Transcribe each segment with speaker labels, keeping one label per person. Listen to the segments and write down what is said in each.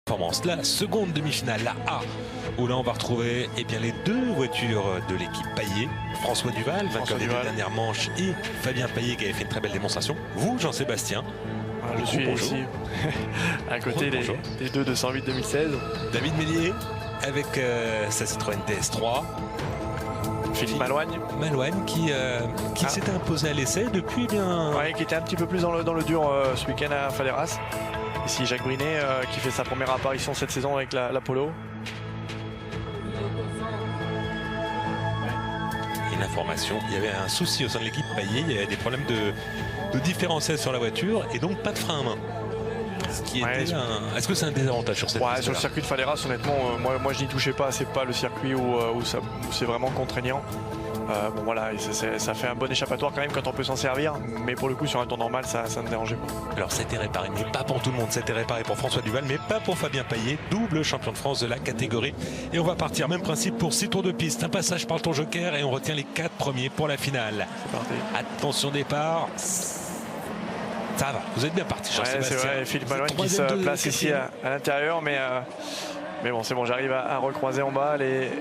Speaker 1: Performance, la seconde demi-finale, la A, où là on va retrouver les deux voitures de l'équipe Paillet. François Duval, vainqueur des deux dernières manches, et Fabien Paillet qui avait fait une très belle démonstration. Vous, Jean-Sébastien.
Speaker 2: Je suis ici à côté des deux 208 2016.
Speaker 1: David Mélier avec sa Citroën DS3.
Speaker 2: Philippe Malouagne.
Speaker 1: Malouagne qui s'était imposé à l'essai depuis
Speaker 2: Ouais, qui était un petit peu plus dans le dur ce week-end à Faleras. Ici Jacques Brinet qui fait sa première apparition cette saison avec la Polo.
Speaker 1: Une information, il y avait un souci au sein de l'équipe Paillet, il y avait des problèmes de différentiel sur la voiture et donc pas de frein à main. Est-ce que c'est un désavantage sur cette piste?
Speaker 2: Sur le circuit de Faleras, honnêtement, moi je n'y touchais pas. C'est pas le circuit où c'est vraiment contraignant. Bon voilà, ça fait un bon échappatoire quand même quand on peut s'en servir, mais pour le coup sur un tour normal ça ne dérangeait pas.
Speaker 1: Alors ça a été réparé, mais pas pour tout le monde. Ça a été réparé pour François Duval, mais pas pour Fabien Paillet, double champion de France de la catégorie. Et on va partir, même principe pour 6 tours de piste, un passage par le tour joker et on retient les 4 premiers pour la finale.
Speaker 2: C'est parti.
Speaker 1: Attention départ. Ça va, vous êtes bien parti.
Speaker 2: Ouais, c'est vrai, Philippe Malouagne qui se place ici à l'intérieur, mais bon, c'est bon, j'arrive à recroiser en bas. Les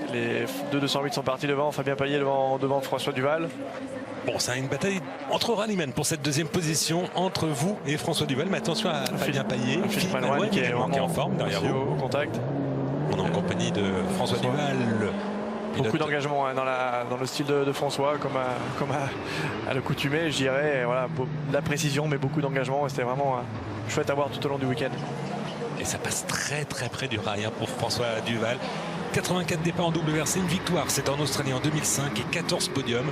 Speaker 2: deux 208 sont partis devant, Fabien Paillet devant François Duval.
Speaker 1: Bon, c'est une bataille entre rallymen pour cette deuxième position, entre vous et François Duval. Mais attention à Fabien Paillet,
Speaker 2: Philippe Malouagne qui est en
Speaker 1: forme derrière vous.
Speaker 2: Au contact.
Speaker 1: On est en compagnie de François Duval.
Speaker 2: Beaucoup d'engagement dans le style de François, comme à l'accoutumée, je dirais. Et voilà, de la précision, mais beaucoup d'engagement. C'était vraiment chouette à voir tout au long du week-end.
Speaker 1: Et ça passe très très près du rail pour François Duval. 84 départs en double versé, une victoire, c'est en Australie en 2005 et 14 podiums.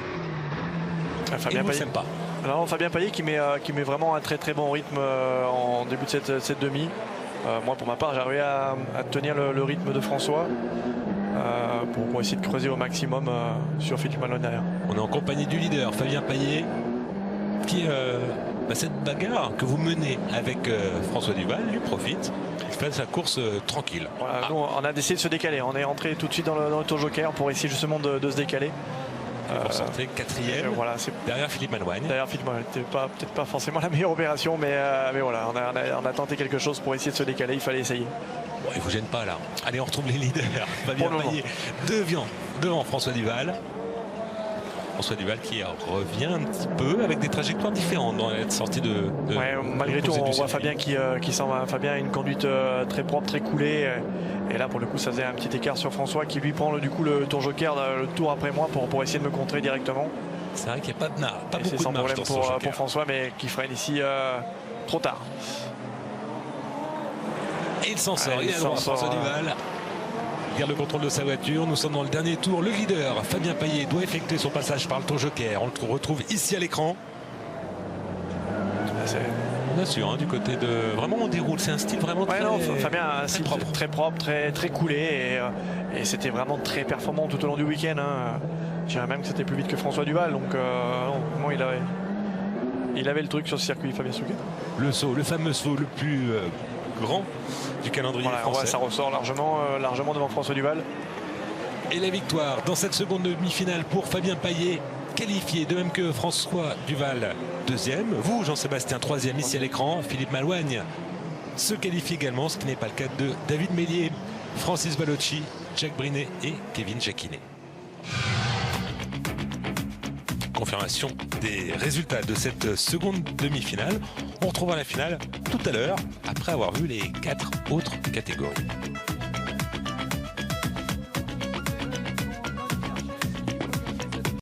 Speaker 2: Fabien Paillet.
Speaker 1: Pas.
Speaker 2: Alors, Fabien Paillet qui met vraiment un très très bon rythme en début de cette demi. Moi pour ma part j'arrivais à tenir le rythme de François. Pour essayer de creuser au maximum sur Philippe Malouagne derrière.
Speaker 1: On est en compagnie du leader Fabien Paillet qui cette bagarre que vous menez avec François Duval lui profite. Il fait sa course tranquille.
Speaker 2: Voilà, nous, on a décidé de se décaler. On est rentré tout de suite dans le tour joker pour essayer justement de se décaler.
Speaker 1: Pour sortir quatrième derrière Philippe Malouagne.
Speaker 2: Derrière Philippe Malouagne, peut-être pas forcément la meilleure opération, mais voilà, on a tenté quelque chose pour essayer de se décaler. Il fallait essayer.
Speaker 1: Bon, il ne vous gêne pas là. Allez, on retrouve les leaders. Fabien Paillet devant François Duval. François Duval qui revient un petit peu avec des trajectoires différentes dans la sortie de
Speaker 2: malgré tout, on voit Fabien qui s'en va. Fabien a une conduite très propre, très coulée. Et là, pour le coup, ça faisait un petit écart sur François qui lui prend le tour joker le tour après moi pour essayer de me contrer directement.
Speaker 1: C'est vrai qu'il n'y a pas de marge.
Speaker 2: C'est sans problème pour François, mais qui freine ici trop tard.
Speaker 1: Et il s'en sort. Il est à droite, François Duval. Il garde le contrôle de sa voiture. Nous sommes dans le dernier tour. Le leader, Fabien Paillet, doit effectuer son passage par le tour joker. On le retrouve ici à l'écran. On assure du côté de... Vraiment, on déroule. C'est un style vraiment très...
Speaker 2: Fabien a un style très propre, très coulé. Et c'était vraiment très performant tout au long du week-end. Je dirais même que c'était plus vite que François Duval. Donc, vraiment, il avait le truc sur ce circuit, Fabien Souquet.
Speaker 1: Le saut, le fameux saut le plus... grand du calendrier français.
Speaker 2: Ça ressort largement devant François Duval.
Speaker 1: Et la victoire dans cette seconde demi-finale pour Fabien Paillet, qualifié, de même que François Duval, deuxième. Vous, Jean-Sébastien, troisième ici à l'écran. Philippe Malouagne se qualifie également, ce qui n'est pas le cas de David Mélier, Francis Ballocci, Jacques Brinet et Kevin Jacquinet. Confirmation des résultats de cette seconde demi-finale. On retrouvera la finale tout à l'heure, après avoir vu les 4 autres catégories.